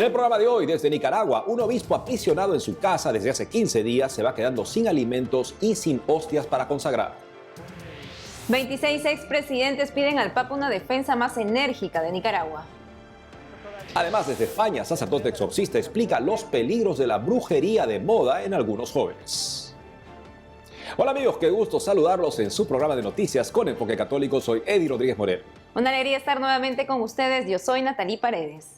En el programa de hoy, desde Nicaragua, un obispo aprisionado en su casa desde hace 15 días se va quedando sin alimentos y sin hostias para consagrar. 26 expresidentes piden al Papa una defensa más enérgica de Nicaragua. Además, desde España, sacerdote exorcista explica los peligros de la brujería de moda en algunos jóvenes. Hola amigos, qué gusto saludarlos en su programa de noticias con Enfoque Católico. Soy Eddie Rodríguez Moreno. Una alegría estar nuevamente con ustedes. Yo soy Natalie Paredes.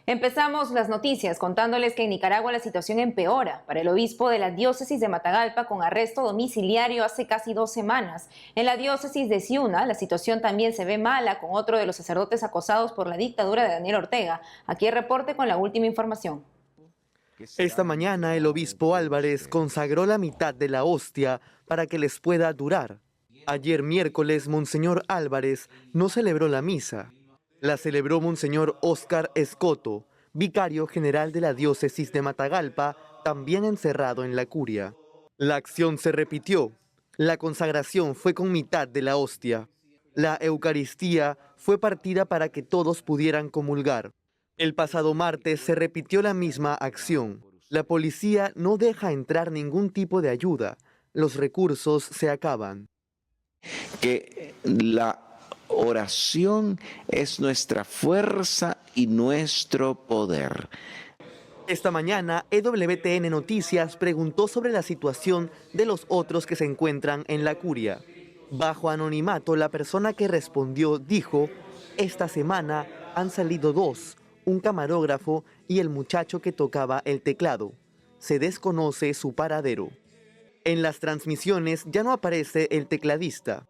Empezamos las noticias contándoles que en Nicaragua la situación empeora para el obispo de la diócesis de Matagalpa con arresto domiciliario hace casi 2 semanas. En la diócesis de Ciuna la situación también se ve mala con otro de los sacerdotes acosados por la dictadura de Daniel Ortega. Aquí el reporte con la última información. Esta mañana el obispo Álvarez consagró la mitad de la hostia para que les pueda durar. Ayer miércoles Monseñor Álvarez no celebró la misa. La celebró Monseñor Óscar Escoto, vicario general de la diócesis de Matagalpa, también encerrado en la curia. La acción se repitió. La consagración fue con mitad de la hostia. La Eucaristía fue partida para que todos pudieran comulgar. El pasado martes se repitió la misma acción. La policía no deja entrar ningún tipo de ayuda. Los recursos se acaban. Que la oración es nuestra fuerza y nuestro poder. Esta mañana, EWTN Noticias preguntó sobre la situación de los otros que se encuentran en la curia. Bajo anonimato, la persona que respondió dijo: esta semana han salido 2, un camarógrafo y el muchacho que tocaba el teclado. Se desconoce su paradero. En las transmisiones ya no aparece el tecladista.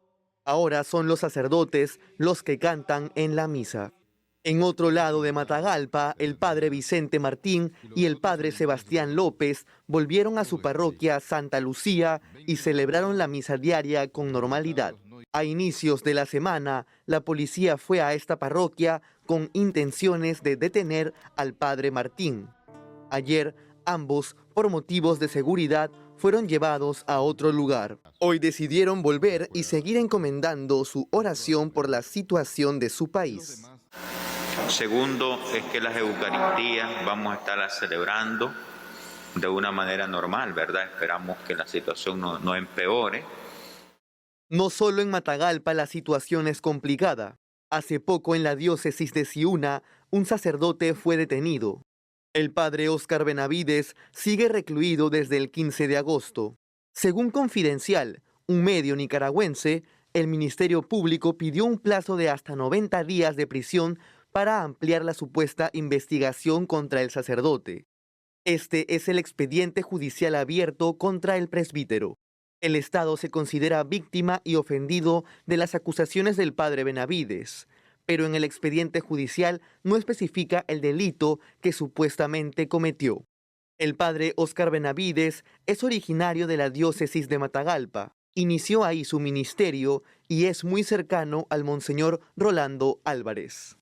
Ahora son los sacerdotes los que cantan en la misa. En otro lado de Matagalpa, el padre Vicente Martín y el padre Sebastián López volvieron a su parroquia Santa Lucía y celebraron la misa diaria con normalidad. A inicios de la semana, la policía fue a esta parroquia con intenciones de detener al padre Martín. Ayer, ambos, por motivos de seguridad, fueron llevados a otro lugar. Hoy decidieron volver y seguir encomendando su oración por la situación de su país. Segundo, es que las Eucaristías vamos a estar celebrando de una manera normal, ¿verdad? Esperamos que la situación no empeore. No solo en Matagalpa la situación es complicada. Hace poco en la diócesis de Ciuna, un sacerdote fue detenido. El padre Óscar Benavides sigue recluido desde el 15 de agosto. Según Confidencial, un medio nicaragüense, el Ministerio Público pidió un plazo de hasta 90 días de prisión para ampliar la supuesta investigación contra el sacerdote. Este es el expediente judicial abierto contra el presbítero. El Estado se considera víctima y ofendido de las acusaciones del padre Benavides, pero en el expediente judicial no especifica el delito que supuestamente cometió. El padre Óscar Benavides es originario de la diócesis de Matagalpa. Inició ahí su ministerio y es muy cercano al monseñor Rolando Álvarez.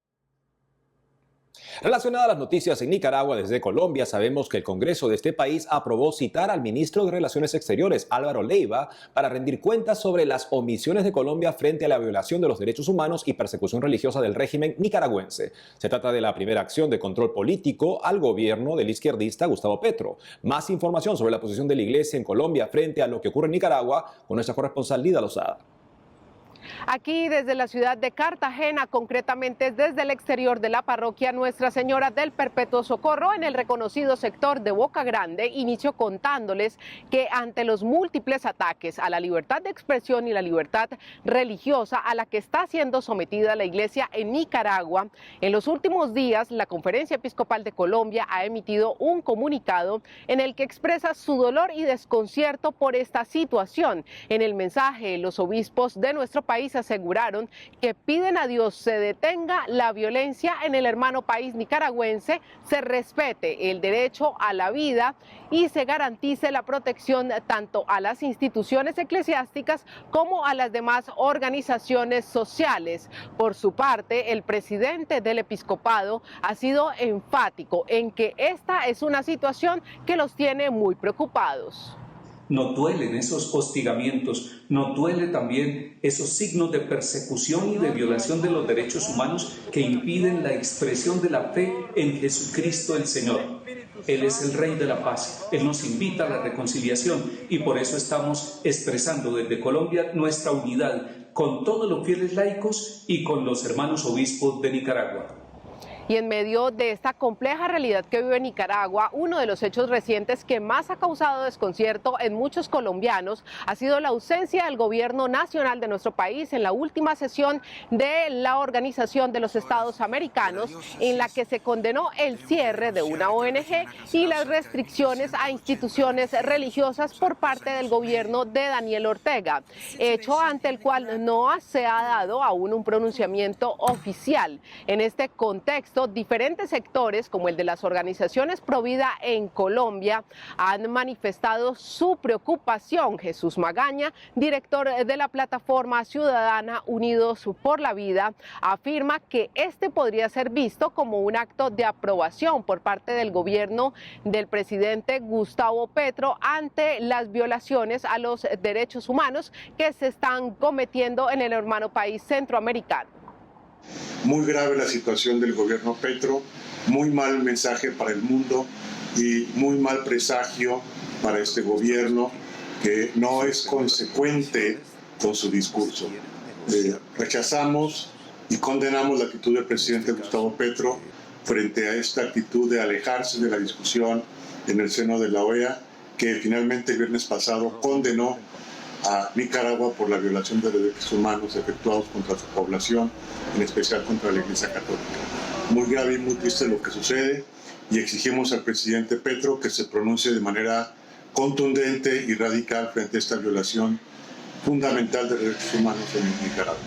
Relacionada a las noticias en Nicaragua desde Colombia, sabemos que el Congreso de este país aprobó citar al ministro de Relaciones Exteriores, Álvaro Leiva, para rendir cuentas sobre las omisiones de Colombia frente a la violación de los derechos humanos y persecución religiosa del régimen nicaragüense. Se trata de la primera acción de control político al gobierno del izquierdista Gustavo Petro. Más información sobre la posición de la Iglesia en Colombia frente a lo que ocurre en Nicaragua con nuestra corresponsal Lida Lozada. Aquí desde la ciudad de Cartagena, concretamente desde el exterior de la parroquia Nuestra Señora del Perpetuo Socorro, en el reconocido sector de Boca Grande, inicio contándoles que ante los múltiples ataques a la libertad de expresión y la libertad religiosa a la que está siendo sometida la Iglesia en Nicaragua, en los últimos días la Conferencia Episcopal de Colombia ha emitido un comunicado en el que expresa su dolor y desconcierto por esta situación. En el mensaje, los obispos de nuestro país aseguraron que piden a Dios se detenga la violencia en el hermano país nicaragüense, se respete el derecho a la vida y se garantice la protección tanto a las instituciones eclesiásticas como a las demás organizaciones sociales. Por su parte, el presidente del episcopado ha sido enfático en que esta es una situación que los tiene muy preocupados. nos duelen esos hostigamientos, nos duele también esos signos de persecución y de violación de los derechos humanos que impiden la expresión de la fe en Jesucristo el Señor. Él es el Rey de la Paz, Él nos invita a la reconciliación y por eso estamos expresando desde Colombia nuestra unidad con todos los fieles laicos y con los hermanos obispos de Nicaragua. Y en medio de esta compleja realidad que vive Nicaragua, uno de los hechos recientes que más ha causado desconcierto en muchos colombianos ha sido la ausencia del gobierno nacional de nuestro país en la última sesión de la Organización de los Estados Americanos, en la que se condenó el cierre de una ONG y las restricciones a instituciones religiosas por parte del gobierno de Daniel Ortega, hecho ante el cual no se ha dado aún un pronunciamiento oficial. En este contexto, diferentes sectores, como el de las organizaciones Provida en Colombia, han manifestado su preocupación. Jesús Magaña, director de la plataforma ciudadana Unidos por la Vida, afirma que este podría ser visto como un acto de aprobación por parte del gobierno del presidente Gustavo Petro ante las violaciones a los derechos humanos que se están cometiendo en el hermano país centroamericano. Muy grave la situación del gobierno Petro, muy mal mensaje para el mundo y muy mal presagio para este gobierno que no es consecuente con su discurso. Rechazamos y condenamos la actitud del presidente Gustavo Petro frente a esta actitud de alejarse de la discusión en el seno de la OEA, que finalmente el viernes pasado condenó a Nicaragua por la violación de derechos humanos efectuados contra su población, en especial contra la Iglesia Católica. Muy grave y muy triste lo que sucede y exigimos al presidente Petro que se pronuncie de manera contundente y radical frente a esta violación fundamental de derechos humanos en Nicaragua.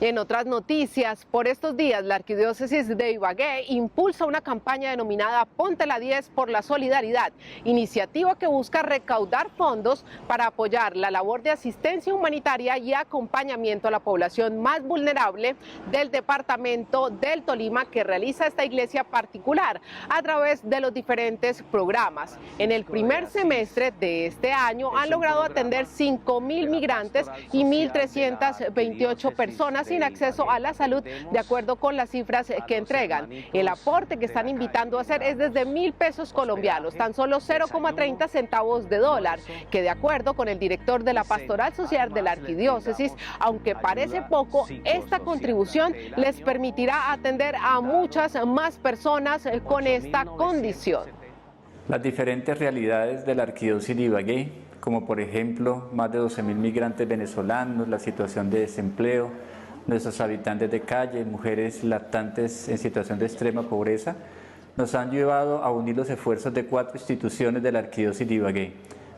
En otras noticias, por estos días la Arquidiócesis de Ibagué impulsa una campaña denominada Ponte la 10 por la Solidaridad, iniciativa que busca recaudar fondos para apoyar la labor de asistencia humanitaria y acompañamiento a la población más vulnerable del departamento del Tolima que realiza esta iglesia particular a través de los diferentes programas. En el primer semestre de este año han logrado atender 5.000 migrantes y 1.328 personas sin acceso a la salud, de acuerdo con las cifras que entregan. El aporte que están invitando a hacer es desde 1.000 pesos colombianos, tan solo 0,30 centavos de dólar, que de acuerdo con el director de la Pastoral Social de la Arquidiócesis, aunque parece poco, esta contribución les permitirá atender a muchas más personas con esta condición. Las diferentes realidades de la Arquidiócesis de Ibagué, como por ejemplo más de 12.000 migrantes venezolanos, la situación de desempleo, nuestros habitantes de calle, mujeres lactantes en situación de extrema pobreza, nos han llevado a unir los esfuerzos de 4 instituciones de la Arquidiócesis de Ibagué: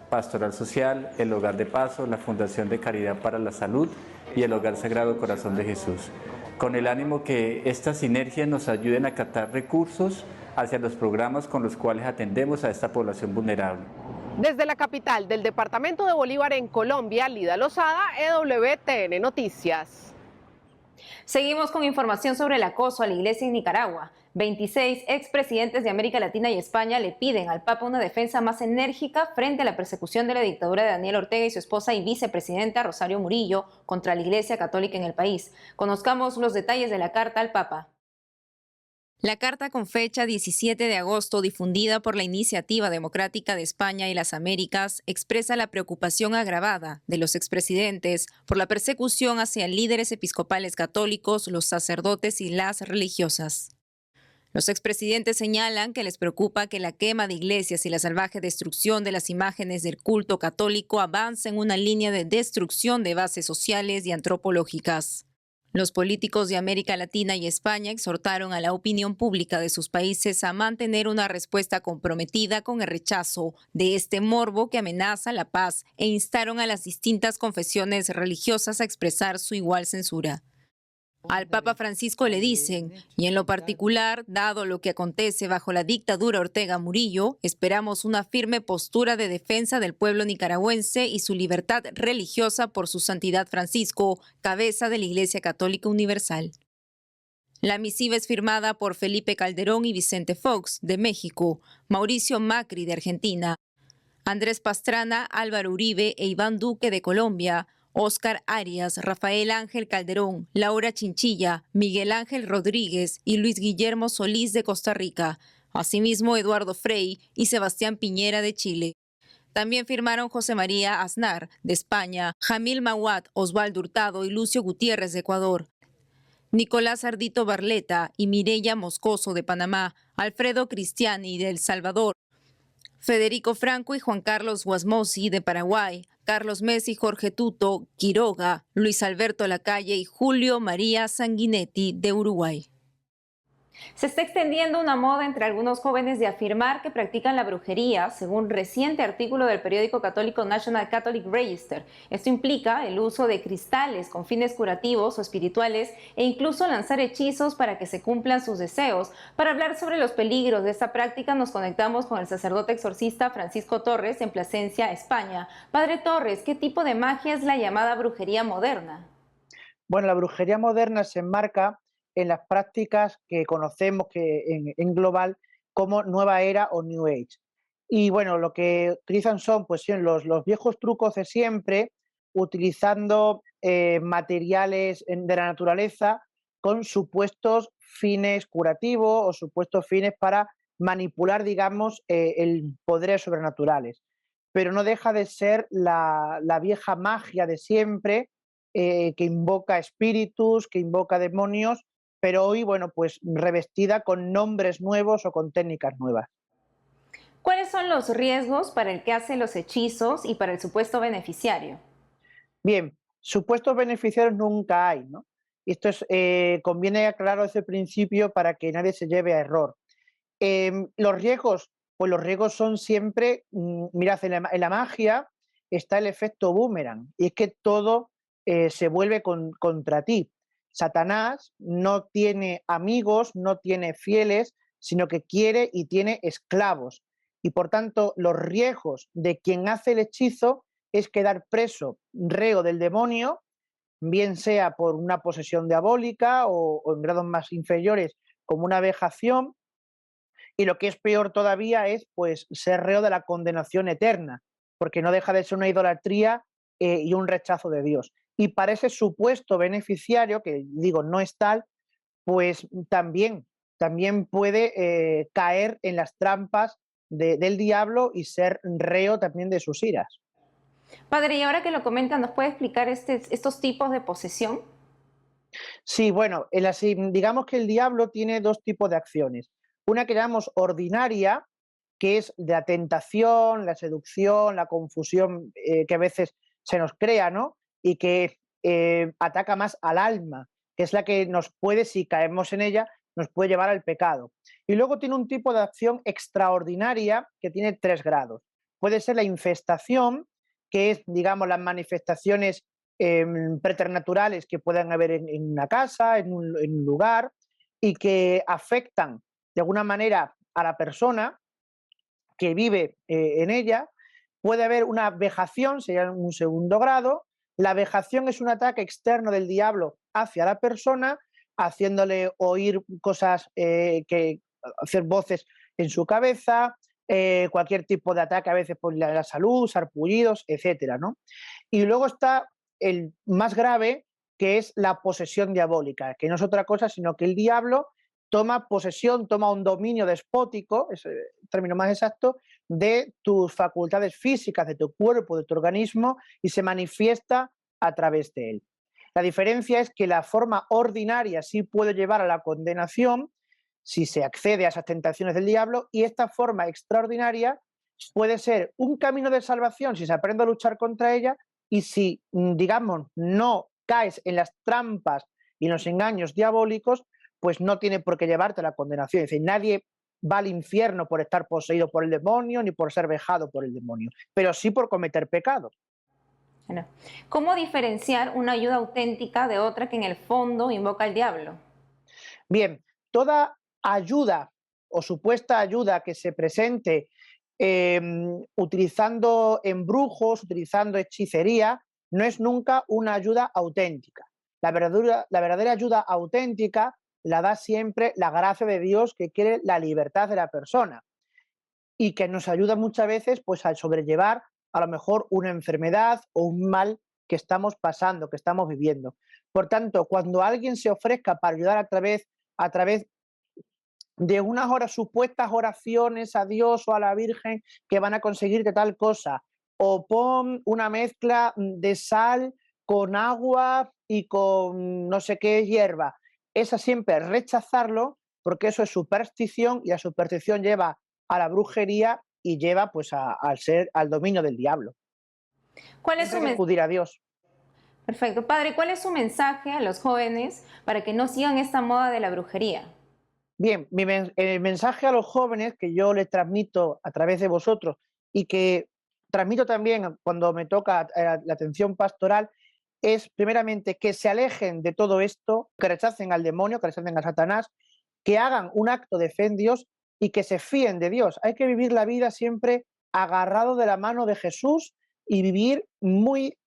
Pastoral Social, el Hogar de Paso, la Fundación de Caridad para la Salud y el Hogar Sagrado Corazón de Jesús, con el ánimo que estas sinergias nos ayuden a captar recursos hacia los programas con los cuales atendemos a esta población vulnerable. Desde la capital del departamento de Bolívar en Colombia, Lida Lozada, EWTN Noticias. Seguimos con información sobre el acoso a la iglesia en Nicaragua. 26 expresidentes de América Latina y España le piden al Papa una defensa más enérgica frente a la persecución de la dictadura de Daniel Ortega y su esposa y vicepresidenta Rosario Murillo contra la Iglesia Católica en el país. Conozcamos los detalles de la carta al Papa. La carta con fecha 17 de agosto, difundida por la Iniciativa Democrática de España y las Américas, expresa la preocupación agravada de los expresidentes por la persecución hacia líderes episcopales católicos, los sacerdotes y las religiosas. Los expresidentes señalan que les preocupa que la quema de iglesias y la salvaje destrucción de las imágenes del culto católico avance en una línea de destrucción de bases sociales y antropológicas. Los políticos de América Latina y España exhortaron a la opinión pública de sus países a mantener una respuesta comprometida con el rechazo de este morbo que amenaza la paz e instaron a las distintas confesiones religiosas a expresar su igual censura. Al Papa Francisco le dicen, y en lo particular, dado lo que acontece bajo la dictadura Ortega Murillo, esperamos una firme postura de defensa del pueblo nicaragüense y su libertad religiosa por su santidad Francisco, cabeza de la Iglesia Católica Universal. La misiva es firmada por Felipe Calderón y Vicente Fox, de México, Mauricio Macri, de Argentina, Andrés Pastrana, Álvaro Uribe e Iván Duque de Colombia, Óscar Arias, Rafael Ángel Calderón, Laura Chinchilla, Miguel Ángel Rodríguez y Luis Guillermo Solís de Costa Rica. Asimismo, Eduardo Frei y Sebastián Piñera de Chile. También firmaron José María Aznar de España, Jamil Mawad, Osvaldo Hurtado y Lucio Gutiérrez de Ecuador. Nicolás Ardito Barleta y Mireya Moscoso de Panamá, Alfredo Cristiani de El Salvador, Federico Franco y Juan Carlos Guasmosi de Paraguay, Carlos Messi, Jorge Tuto, Quiroga, Luis Alberto Lacalle y Julio María Sanguinetti de Uruguay. Se está extendiendo una moda entre algunos jóvenes de afirmar que practican la brujería, según reciente artículo del periódico católico National Catholic Register. Esto implica el uso de cristales con fines curativos o espirituales e incluso lanzar hechizos para que se cumplan sus deseos. Para hablar sobre los peligros de esta práctica nos conectamos con el sacerdote exorcista Francisco Torres en Plasencia, España. Padre Torres, ¿qué tipo de magia es la llamada brujería moderna? Bueno, la brujería moderna se enmarca en las prácticas que conocemos que en global como nueva era o New Age. Y bueno, lo que utilizan son pues, los viejos trucos de siempre, utilizando materiales de la naturaleza con supuestos fines curativos o supuestos fines para manipular, digamos, el poderes sobrenaturales. Pero no deja de ser la vieja magia de siempre, que invoca espíritus, que invoca demonios, pero hoy, bueno, pues revestida con nombres nuevos o con técnicas nuevas. ¿Cuáles son los riesgos para el que hace los hechizos y para el supuesto beneficiario? Bien, supuestos beneficiarios nunca hay, ¿no? Y esto conviene aclararlo desde el principio para que nadie se lleve a error. Los riesgos, pues los riesgos son siempre, mirad, en la magia está el efecto boomerang, y es que todo se vuelve contra ti. Satanás no tiene amigos, no tiene fieles, sino que quiere y tiene esclavos. Y por tanto, los riesgos de quien hace el hechizo es quedar preso, reo del demonio, bien sea por una posesión diabólica o en grados más inferiores como una vejación, y lo que es peor todavía es pues ser reo de la condenación eterna, porque no deja de ser una idolatría y un rechazo de Dios. Y para ese supuesto beneficiario, que digo no es tal, pues también puede caer en las trampas del diablo y ser reo también de sus iras. Padre, y ahora que lo comenta, ¿nos puede explicar estos tipos de posesión? Sí, bueno, digamos que el diablo tiene dos tipos de acciones. Una que llamamos ordinaria, que es de la tentación, la seducción, la confusión que a veces se nos crea, ¿no? Y que ataca más al alma, que es la que nos puede, si caemos en ella, nos puede llevar al pecado. Y luego tiene un tipo de acción extraordinaria que tiene 3 grados. Puede ser la infestación, que es, digamos, las manifestaciones preternaturales que puedan haber en una casa, en un lugar, y que afectan de alguna manera a la persona que vive en ella. Puede haber una vejación, sería un segundo grado. La vejación es un ataque externo del diablo hacia la persona, haciéndole oír cosas, hacer voces en su cabeza, cualquier tipo de ataque a veces por la salud, sarpullidos, etcétera, ¿no? Y luego está el más grave, que es la posesión diabólica, que no es otra cosa sino que el diablo toma posesión, toma un dominio despótico, es el término más exacto, de tus facultades físicas, de tu cuerpo, de tu organismo, y se manifiesta a través de él. La diferencia es que la forma ordinaria sí puede llevar a la condenación si se accede a esas tentaciones del diablo, y esta forma extraordinaria puede ser un camino de salvación si se aprende a luchar contra ella, y si, digamos, no caes en las trampas y en los engaños diabólicos, pues no tiene por qué llevarte a la condenación. Es decir, nadie va al infierno por estar poseído por el demonio ni por ser vejado por el demonio, pero sí por cometer pecados. Bueno, ¿cómo diferenciar una ayuda auténtica de otra que en el fondo invoca al diablo? Bien, toda ayuda o supuesta ayuda que se presente utilizando embrujos, utilizando hechicería, no es nunca una ayuda auténtica. La verdadera ayuda auténtica la da siempre la gracia de Dios, que quiere la libertad de la persona. y que nos ayuda muchas veces pues, a sobrellevar a lo mejor una enfermedad o un mal que estamos pasando, que estamos viviendo. Por tanto, cuando alguien se ofrezca para ayudar a través de unas horas, supuestas oraciones a Dios o a la Virgen que van a conseguirte tal cosa, o pon una mezcla de sal con agua y con no sé qué hierba, esa siempre rechazarlo, porque eso es superstición y la superstición lleva a la brujería y lleva pues al dominio del diablo. ¿Cuál es su acudir a Dios? Perfecto. Padre, ¿cuál es su mensaje a los jóvenes para que no sigan esta moda de la brujería? Bien, el mensaje a los jóvenes que yo les transmito a través de vosotros y que transmito también cuando me toca la atención pastoral es primeramente que se alejen de todo esto, que rechacen al demonio, que rechacen a Satanás, que hagan un acto de fe en Dios y que se fíen de Dios. Hay que vivir la vida siempre agarrado de la mano de Jesús y vivir muy,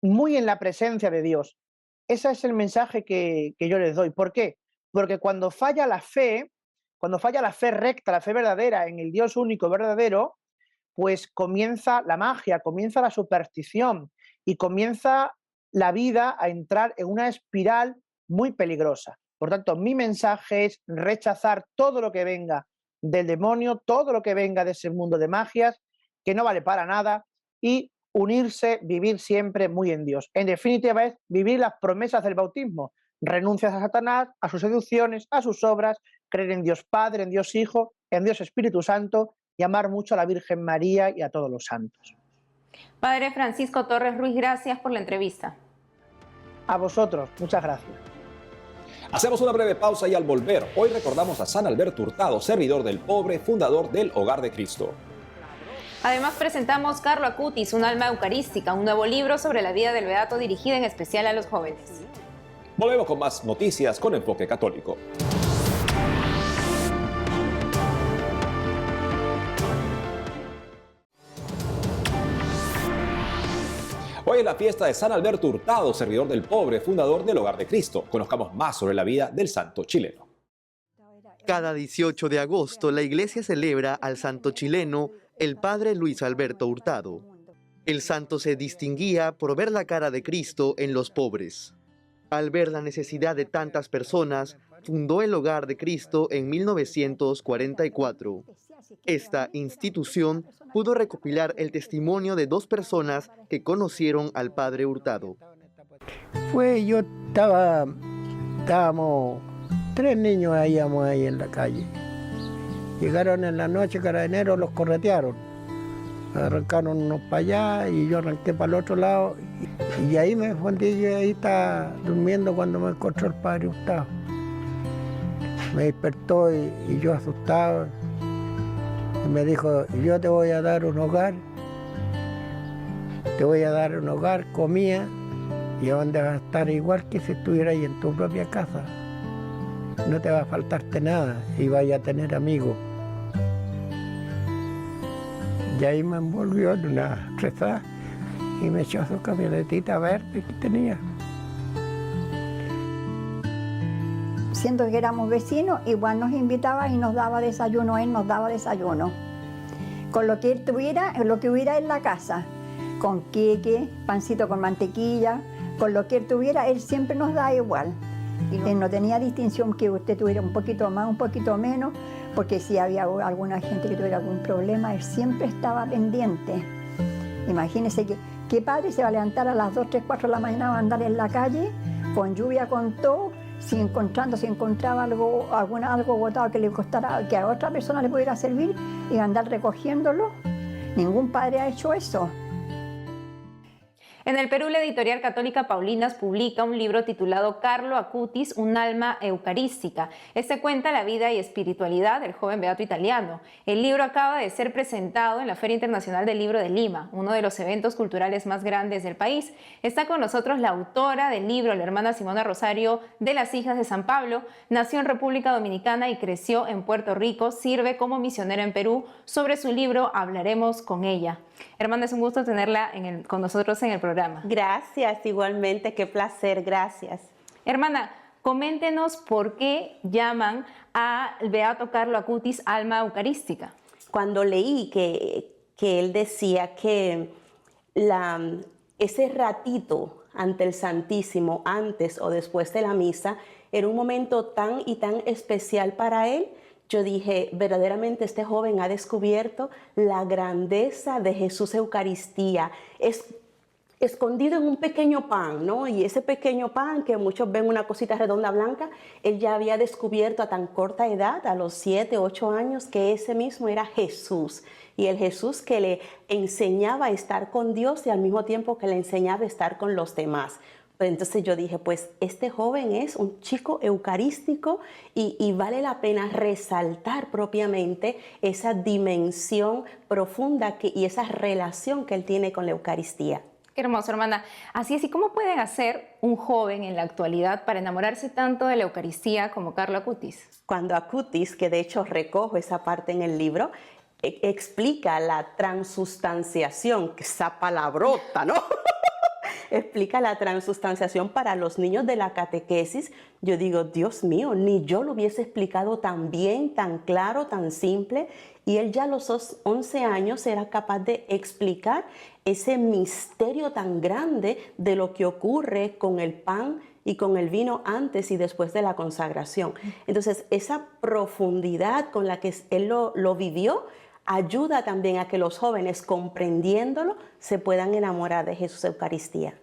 muy en la presencia de Dios. Ese es el mensaje que yo les doy. ¿Por qué? Porque cuando falla la fe recta, la fe verdadera en el Dios único verdadero, pues comienza la magia, comienza la superstición y comienza la vida a entrar en una espiral muy peligrosa. Por tanto, mi mensaje es rechazar todo lo que venga del demonio, todo lo que venga de ese mundo de magias, que no vale para nada, y unirse, vivir siempre muy en Dios. En definitiva, es vivir las promesas del bautismo. Renuncias a Satanás, a sus seducciones, a sus obras, creer en Dios Padre, en Dios Hijo, en Dios Espíritu Santo y amar mucho a la Virgen María y a todos los santos. Padre Francisco Torres Ruiz, gracias por la entrevista. A vosotros, muchas gracias. Hacemos una breve pausa y al volver, hoy recordamos a San Alberto Hurtado, servidor del pobre, fundador del Hogar de Cristo. Además presentamos Carlo Acutis, un alma eucarística, un nuevo libro sobre la vida del beato dirigido en especial a los jóvenes. Volvemos con más noticias con enfoque católico. Hoy es la fiesta de San Alberto Hurtado, servidor del pobre, fundador del Hogar de Cristo. Conozcamos más sobre la vida del santo chileno. Cada 18 de agosto la iglesia celebra al santo chileno, el padre Luis Alberto Hurtado. El santo se distinguía por ver la cara de Cristo en los pobres. Al ver la necesidad de tantas personas, fundó el Hogar de Cristo en 1944. Esta institución pudo recopilar el testimonio de 2 personas que conocieron al padre Hurtado. Estábamos 3 niños ahí en la calle. Llegaron en la noche, carabineros los corretearon. Arrancaron unos para allá y yo arranqué para el otro lado. Y ahí me escondí, y ahí estaba durmiendo cuando me encontró el padre Hurtado. Me despertó y yo asustado. Y me dijo, yo te voy a dar un hogar. Te voy a dar un hogar, comida, y donde vas a estar igual que si estuvieras ahí en tu propia casa. No te va a faltarte nada y vaya a tener amigos. Y ahí me envolvió en una rezada y me echó su camionetita verde que tenía. Siendo que éramos vecinos, igual nos invitaba y nos daba desayuno, él nos daba desayuno. Con lo que él tuviera, lo que hubiera en la casa, con queque, pancito con mantequilla, con lo que él tuviera, él siempre nos da igual. Él no tenía distinción que usted tuviera un poquito más, un poquito menos, porque si había alguna gente que tuviera algún problema, él siempre estaba pendiente. Imagínese qué padre se va a levantar a las 2, 3, 4 de la mañana, va a andar en la calle, con lluvia, con todo, si encontraba algo botado que le costara, que a otra persona le pudiera servir, y andar recogiéndolo. Ningún padre ha hecho eso. En el Perú, la editorial católica Paulinas publica un libro titulado Carlo Acutis, un alma eucarística. Este cuenta la vida y espiritualidad del joven beato italiano. El libro acaba de ser presentado en la Feria Internacional del Libro de Lima, uno de los eventos culturales más grandes del país. Está con nosotros la autora del libro, la hermana Simona Rosario de las Hijas de San Pablo. Nació en República Dominicana y creció en Puerto Rico. Sirve como misionera en Perú. Sobre su libro hablaremos con ella. Hermana, es un gusto tenerla con nosotros en el programa. Gracias, igualmente, qué placer, gracias. Hermana, coméntenos por qué llaman al beato Carlo Acutis alma eucarística. cuando leí que él decía que ese ratito ante el Santísimo, antes o después de la misa, era un momento tan y tan especial para él, yo dije, verdaderamente este joven ha descubierto la grandeza de Jesús Eucaristía. Es escondido en un pequeño pan, ¿no? Y ese pequeño pan, que muchos ven una cosita redonda blanca, él ya había descubierto a tan corta edad, a los 7, 8 años, que ese mismo era Jesús. Y el Jesús que le enseñaba a estar con Dios y al mismo tiempo que le enseñaba a estar con los demás. Entonces yo dije, pues este joven es un chico eucarístico y vale la pena resaltar propiamente esa dimensión profunda y esa relación que él tiene con la Eucaristía. Qué hermoso, hermana. Así es, ¿y cómo puede hacer un joven en la actualidad para enamorarse tanto de la Eucaristía como Carlo Acutis? Cuando Acutis, que de hecho recojo esa parte en el libro, explica la transustanciación, que esa palabrota, ¿no? Explica la transustanciación para los niños de la catequesis. Yo digo, Dios mío, ni yo lo hubiese explicado tan bien, tan claro, tan simple. Y él ya a los 11 años era capaz de explicar ese misterio tan grande de lo que ocurre con el pan y con el vino antes y después de la consagración. Entonces, esa profundidad con la que él lo vivió ayuda también a que los jóvenes, comprendiéndolo, se puedan enamorar de Jesús Eucaristía.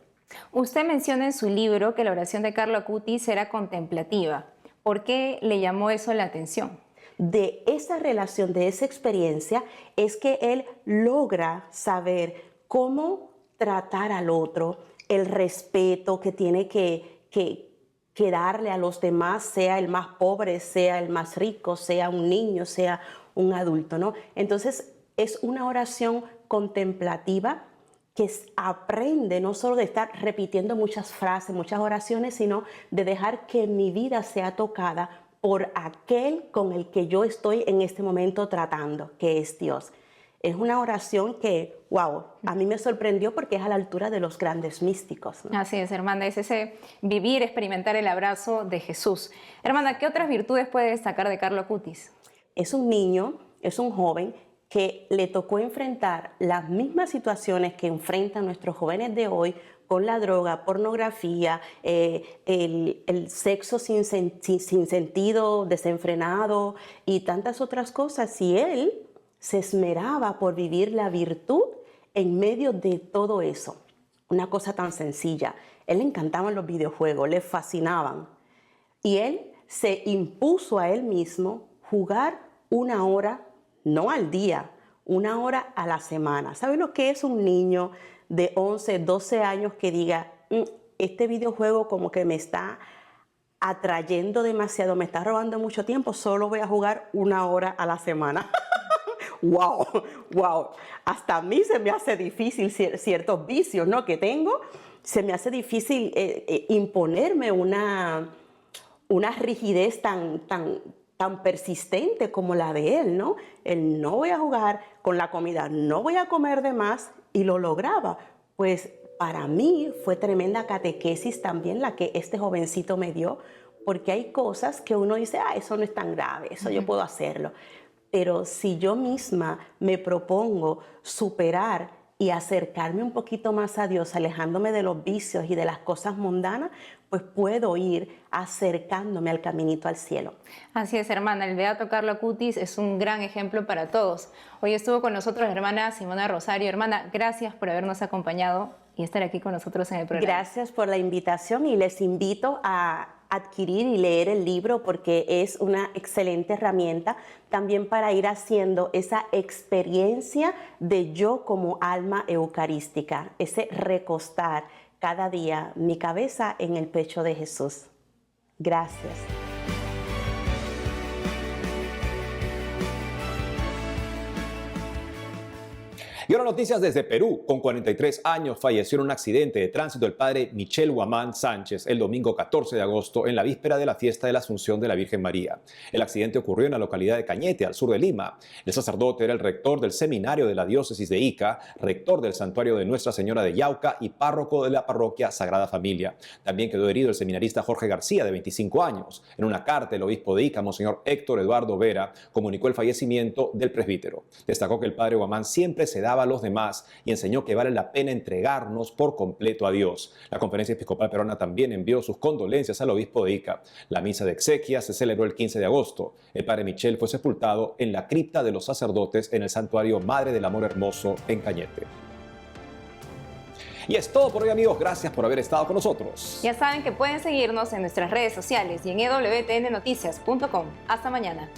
Usted menciona en su libro que la oración de Carlo Acutis era contemplativa. ¿Por qué le llamó eso la atención? De esa relación, de esa experiencia, es que él logra saber cómo tratar al otro, el respeto que tiene que darle a los demás, sea el más pobre, sea el más rico, sea un niño, sea un adulto, ¿no? Entonces es una oración contemplativa que aprende no solo de estar repitiendo muchas frases, muchas oraciones, sino de dejar que mi vida sea tocada por aquel con el que yo estoy en este momento tratando, que es Dios. Es una oración que, wow, a mí me sorprendió porque es a la altura de los grandes místicos, ¿no? Así es, hermana, es ese vivir, experimentar el abrazo de Jesús. Hermana, ¿qué otras virtudes puede destacar de Carlo Acutis? Es un niño, es un joven que le tocó enfrentar las mismas situaciones que enfrentan nuestros jóvenes de hoy con la droga, pornografía, el sexo sin sentido, desenfrenado y tantas otras cosas. Y él se esmeraba por vivir la virtud en medio de todo eso. Una cosa tan sencilla. Él le encantaban los videojuegos, le fascinaban. Y él se impuso a él mismo jugar 1 hora, no al día, 1 hora a la semana. ¿Sabe lo que es un niño de 11, 12 años que diga, este videojuego como que me está atrayendo demasiado, me está robando mucho tiempo, solo voy a jugar 1 hora a la semana? ¡Wow! ¡Wow! Hasta a mí se me hace difícil ciertos vicios, ¿no?, que tengo. Se me hace difícil imponerme una rigidez tan persistente como la de él, ¿no? Él no voy a jugar con la comida, no voy a comer de más, y lo lograba. Pues para mí fue tremenda catequesis también la que este jovencito me dio, porque hay cosas que uno dice, eso no es tan grave, eso yo puedo hacerlo. Pero si yo misma me propongo superar y acercarme un poquito más a Dios, alejándome de los vicios y de las cosas mundanas, pues puedo ir acercándome al caminito al cielo. Así es, hermana. El beato Carlo Acutis es un gran ejemplo para todos. Hoy estuvo con nosotros la hermana Simona Rosario. Hermana, gracias por habernos acompañado y estar aquí con nosotros en el programa. Gracias por la invitación y les invito a adquirir y leer el libro porque es una excelente herramienta también para ir haciendo esa experiencia de yo como alma eucarística, ese recostar cada día mi cabeza en el pecho de Jesús. Gracias. Y ahora noticias desde Perú. Con 43 años falleció en un accidente de tránsito el padre Michel Guamán Sánchez el domingo 14 de agosto en la víspera de la fiesta de la Asunción de la Virgen María. El accidente ocurrió en la localidad de Cañete, al sur de Lima. El sacerdote era el rector del seminario de la diócesis de Ica, rector del santuario de Nuestra Señora de Yauca y párroco de la parroquia Sagrada Familia. También quedó herido el seminarista Jorge García, de 25 años. En una carta, el obispo de Ica, Monseñor Héctor Eduardo Vera, comunicó el fallecimiento del presbítero. Destacó que el padre Guamán siempre se daba a los demás y enseñó que vale la pena entregarnos por completo a Dios. La Conferencia Episcopal Peruana también envió sus condolencias al obispo de Ica. La misa de exequias se celebró el 15 de agosto. El padre Michel fue sepultado en la cripta de los sacerdotes en el santuario Madre del Amor Hermoso en Cañete. Y es todo por hoy, amigos. Gracias por haber estado con nosotros. Ya saben que pueden seguirnos en nuestras redes sociales y en ewtnnoticias.com. Hasta mañana.